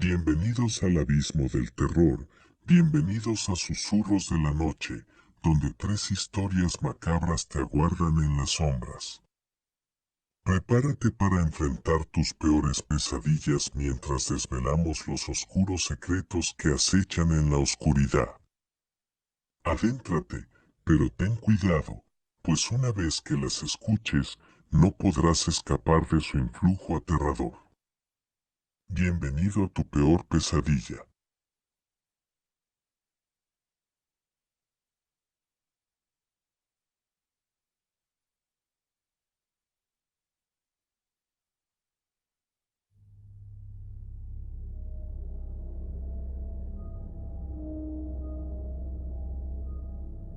Bienvenidos al abismo del terror, bienvenidos a Susurros de la Noche, donde tres historias macabras te aguardan en las sombras. Prepárate para enfrentar tus peores pesadillas mientras desvelamos los oscuros secretos que acechan en la oscuridad. Adéntrate, pero ten cuidado, pues una vez que las escuches, no podrás escapar de su influjo aterrador. Bienvenido a tu peor pesadilla.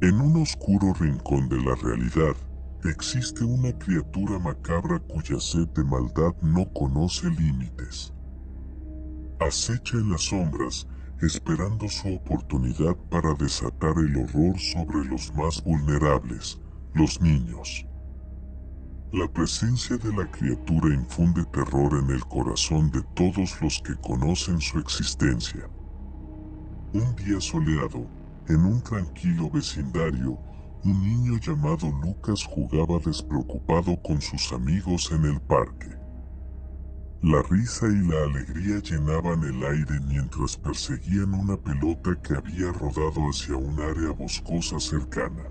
En un oscuro rincón de la realidad, existe una criatura macabra cuya sed de maldad no conoce límites. Acecha en las sombras, esperando su oportunidad para desatar el horror sobre los más vulnerables, los niños. La presencia de la criatura infunde terror en el corazón de todos los que conocen su existencia. Un día soleado, en un tranquilo vecindario, un niño llamado Lucas jugaba despreocupado con sus amigos en el parque. La risa y la alegría llenaban el aire mientras perseguían una pelota que había rodado hacia un área boscosa cercana.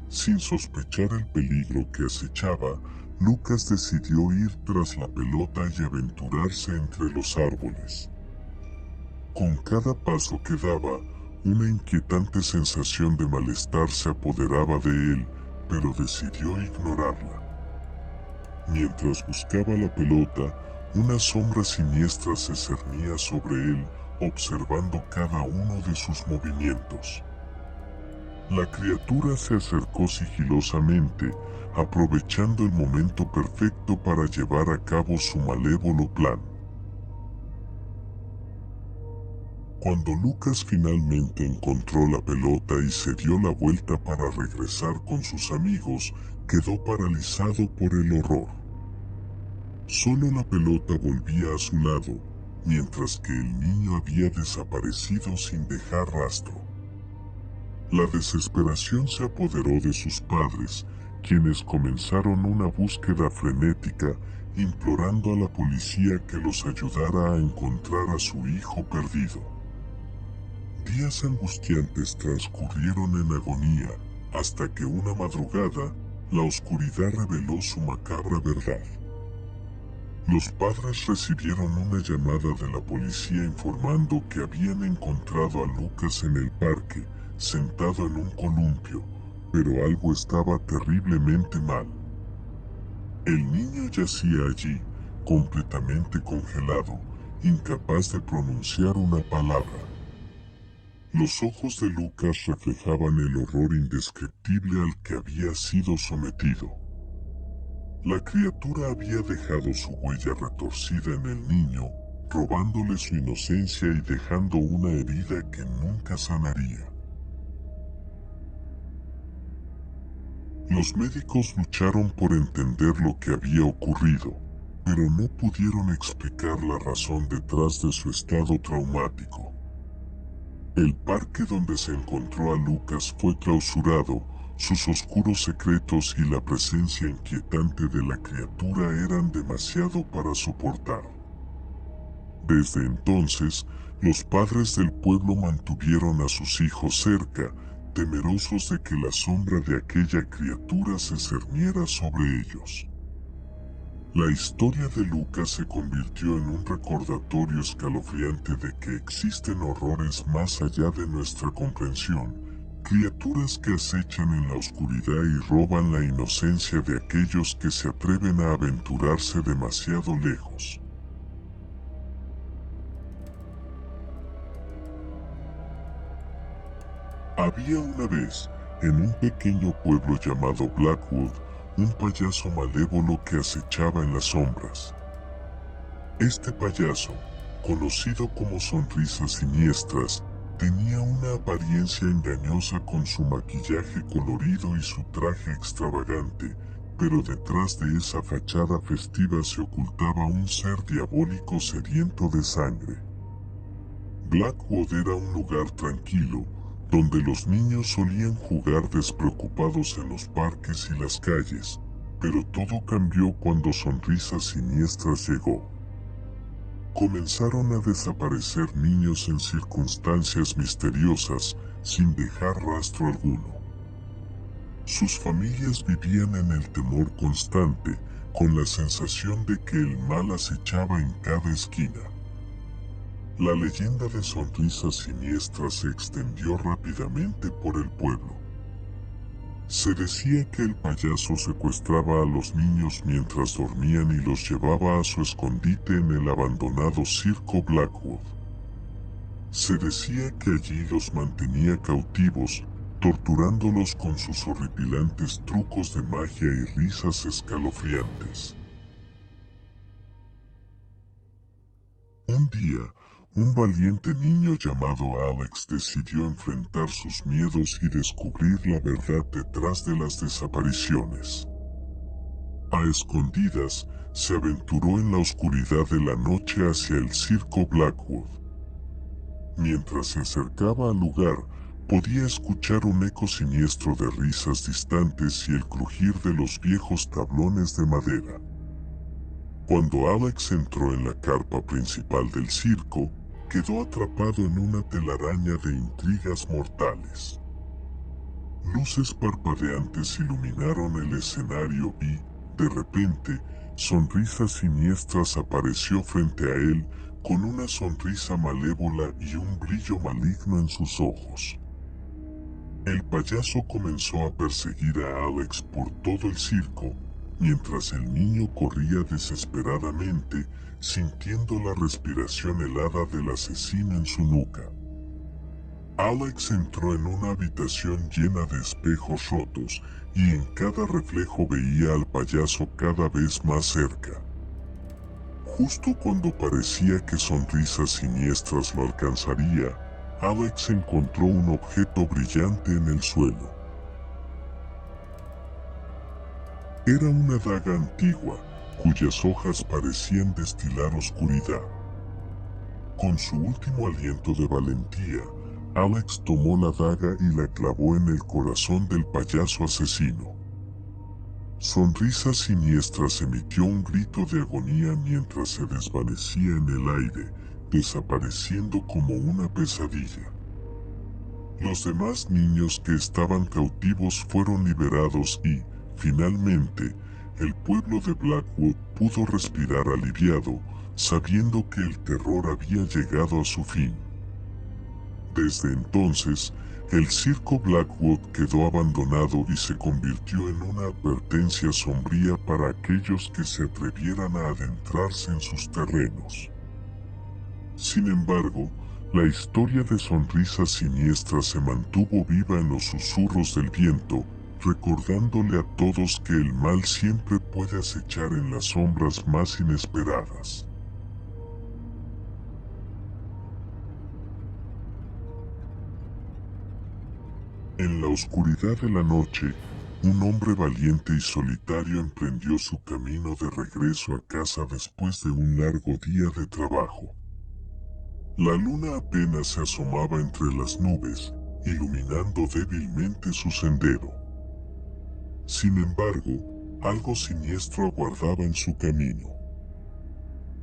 Sin sospechar el peligro que acechaba, Lucas decidió ir tras la pelota y aventurarse entre los árboles. Con cada paso que daba, una inquietante sensación de malestar se apoderaba de él, pero decidió ignorarla. Mientras buscaba la pelota, una sombra siniestra se cernía sobre él, observando cada uno de sus movimientos. La criatura se acercó sigilosamente, aprovechando el momento perfecto para llevar a cabo su malévolo plan. Cuando Lucas finalmente encontró la pelota y se dio la vuelta para regresar con sus amigos, quedó paralizado por el horror. Solo la pelota volvía a su lado, mientras que el niño había desaparecido sin dejar rastro. La desesperación se apoderó de sus padres, quienes comenzaron una búsqueda frenética, implorando a la policía que los ayudara a encontrar a su hijo perdido. Días angustiantes transcurrieron en agonía, hasta que una madrugada, la oscuridad reveló su macabra verdad. Los padres recibieron una llamada de la policía informando que habían encontrado a Lucas en el parque, sentado en un columpio, pero algo estaba terriblemente mal. El niño yacía allí, completamente congelado, incapaz de pronunciar una palabra. Los ojos de Lucas reflejaban el horror indescriptible al que había sido sometido. La criatura había dejado su huella retorcida en el niño, robándole su inocencia y dejando una herida que nunca sanaría. Los médicos lucharon por entender lo que había ocurrido, pero no pudieron explicar la razón detrás de su estado traumático. El parque donde se encontró a Lucas fue clausurado, sus oscuros secretos y la presencia inquietante de la criatura eran demasiado para soportar. Desde entonces, los padres del pueblo mantuvieron a sus hijos cerca, temerosos de que la sombra de aquella criatura se cerniera sobre ellos. La historia de Lucas se convirtió en un recordatorio escalofriante de que existen horrores más allá de nuestra comprensión, criaturas que acechan en la oscuridad y roban la inocencia de aquellos que se atreven a aventurarse demasiado lejos. Había una vez, en un pequeño pueblo llamado Blackwood, un payaso malévolo que acechaba en las sombras. Este payaso, conocido como Sonrisas Siniestras, tenía una apariencia engañosa con su maquillaje colorido y su traje extravagante, pero detrás de esa fachada festiva se ocultaba un ser diabólico sediento de sangre. Blackwood era un lugar tranquilo, donde los niños solían jugar despreocupados en los parques y las calles, pero todo cambió cuando Sonrisas Siniestras llegó. Comenzaron a desaparecer niños en circunstancias misteriosas, sin dejar rastro alguno. Sus familias vivían en el temor constante, con la sensación de que el mal acechaba en cada esquina. La leyenda de Sonrisas Siniestras se extendió rápidamente por el pueblo. Se decía que el payaso secuestraba a los niños mientras dormían y los llevaba a su escondite en el abandonado circo Blackwood. Se decía que allí los mantenía cautivos, torturándolos con sus horripilantes trucos de magia y risas escalofriantes. Un día, un valiente niño llamado Alex decidió enfrentar sus miedos y descubrir la verdad detrás de las desapariciones. A escondidas, se aventuró en la oscuridad de la noche hacia el circo Blackwood. Mientras se acercaba al lugar, podía escuchar un eco siniestro de risas distantes y el crujir de los viejos tablones de madera. Cuando Alex entró en la carpa principal del circo, quedó atrapado en una telaraña de intrigas mortales. Luces parpadeantes iluminaron el escenario y, de repente, Sonrisas Siniestras apareció frente a él con una sonrisa malévola y un brillo maligno en sus ojos. El payaso comenzó a perseguir a Alex por todo el circo, mientras el niño corría desesperadamente, sintiendo la respiración helada del asesino en su nuca. Alex entró en una habitación llena de espejos rotos, y en cada reflejo veía al payaso cada vez más cerca. Justo cuando parecía que Sonrisas Siniestras lo alcanzaría, Alex encontró un objeto brillante en el suelo. Era una daga antigua, cuyas hojas parecían destilar oscuridad. Con su último aliento de valentía, Alex tomó la daga y la clavó en el corazón del payaso asesino. Sonrisas Siniestras emitió un grito de agonía mientras se desvanecía en el aire, desapareciendo como una pesadilla. Los demás niños que estaban cautivos fueron liberados y, finalmente, el pueblo de Blackwood pudo respirar aliviado, sabiendo que el terror había llegado a su fin. Desde entonces, el circo Blackwood quedó abandonado y se convirtió en una advertencia sombría para aquellos que se atrevieran a adentrarse en sus terrenos. Sin embargo, la historia de Sonrisas Siniestras se mantuvo viva en los susurros del viento, recordándole a todos que el mal siempre puede acechar en las sombras más inesperadas. En la oscuridad de la noche, un hombre valiente y solitario emprendió su camino de regreso a casa después de un largo día de trabajo. La luna apenas se asomaba entre las nubes, iluminando débilmente su sendero. Sin embargo, algo siniestro aguardaba en su camino.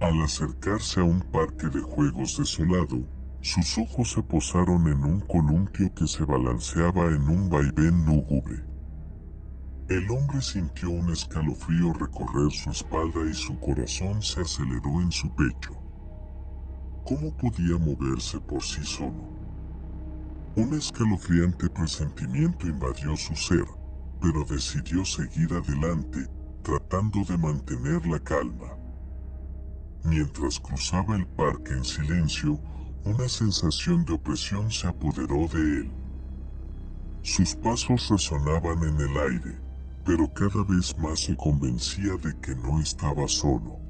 Al acercarse a un parque de juegos desolado, sus ojos se posaron en un columpio que se balanceaba en un vaivén lúgubre. El hombre sintió un escalofrío recorrer su espalda y su corazón se aceleró en su pecho. ¿Cómo podía moverse por sí solo? Un escalofriante presentimiento invadió su ser, pero decidió seguir adelante, tratando de mantener la calma. Mientras cruzaba el parque en silencio, una sensación de opresión se apoderó de él. Sus pasos resonaban en el aire, pero cada vez más se convencía de que no estaba solo.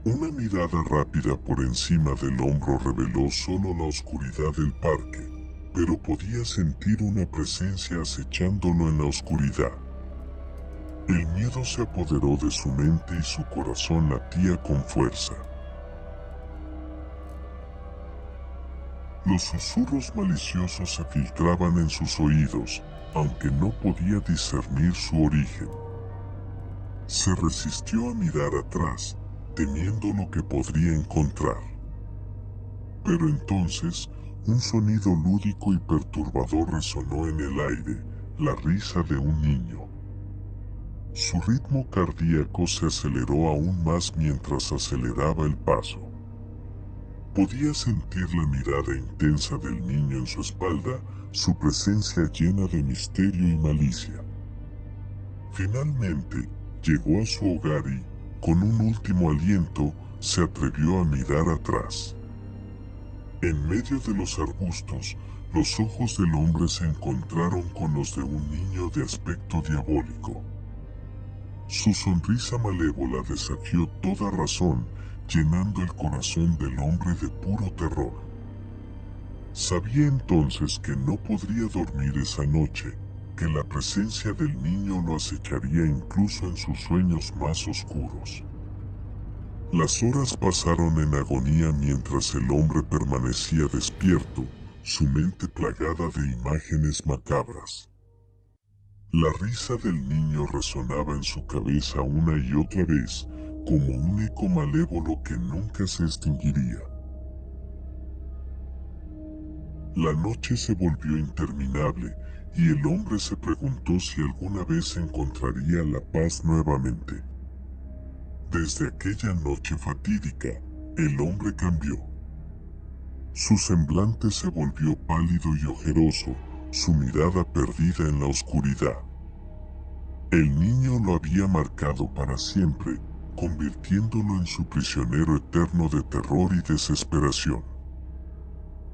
Una mirada rápida por encima del hombro reveló solo la oscuridad del parque, pero podía sentir una presencia acechándolo en la oscuridad. El miedo se apoderó de su mente y su corazón latía con fuerza. Los susurros maliciosos se filtraban en sus oídos, aunque no podía discernir su origen. Se resistió a mirar atrás, temiendo lo que podría encontrar. Pero entonces, un sonido lúdico y perturbador resonó en el aire, la risa de un niño. Su ritmo cardíaco se aceleró aún más mientras aceleraba el paso. Podía sentir la mirada intensa del niño en su espalda, su presencia llena de misterio y malicia. Finalmente, llegó a su hogar y, con un último aliento, se atrevió a mirar atrás. En medio de los arbustos, los ojos del hombre se encontraron con los de un niño de aspecto diabólico. Su sonrisa malévola desafió toda razón, llenando el corazón del hombre de puro terror. Sabía entonces que no podría dormir esa noche, que la presencia del niño lo acecharía incluso en sus sueños más oscuros. Las horas pasaron en agonía mientras el hombre permanecía despierto, su mente plagada de imágenes macabras. La risa del niño resonaba en su cabeza una y otra vez, como un eco malévolo que nunca se extinguiría. La noche se volvió interminable, y el hombre se preguntó si alguna vez encontraría la paz nuevamente. Desde aquella noche fatídica, el hombre cambió. Su semblante se volvió pálido y ojeroso, su mirada perdida en la oscuridad. El niño lo había marcado para siempre, convirtiéndolo en su prisionero eterno de terror y desesperación.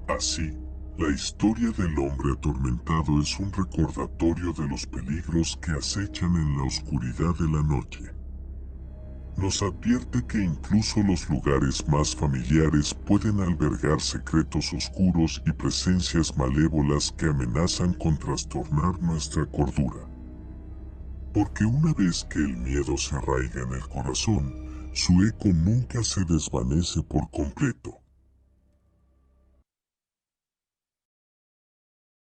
Así, la historia del hombre atormentado es un recordatorio de los peligros que acechan en la oscuridad de la noche. Nos advierte que incluso los lugares más familiares pueden albergar secretos oscuros y presencias malévolas que amenazan con trastornar nuestra cordura. Porque una vez que el miedo se arraiga en el corazón, su eco nunca se desvanece por completo.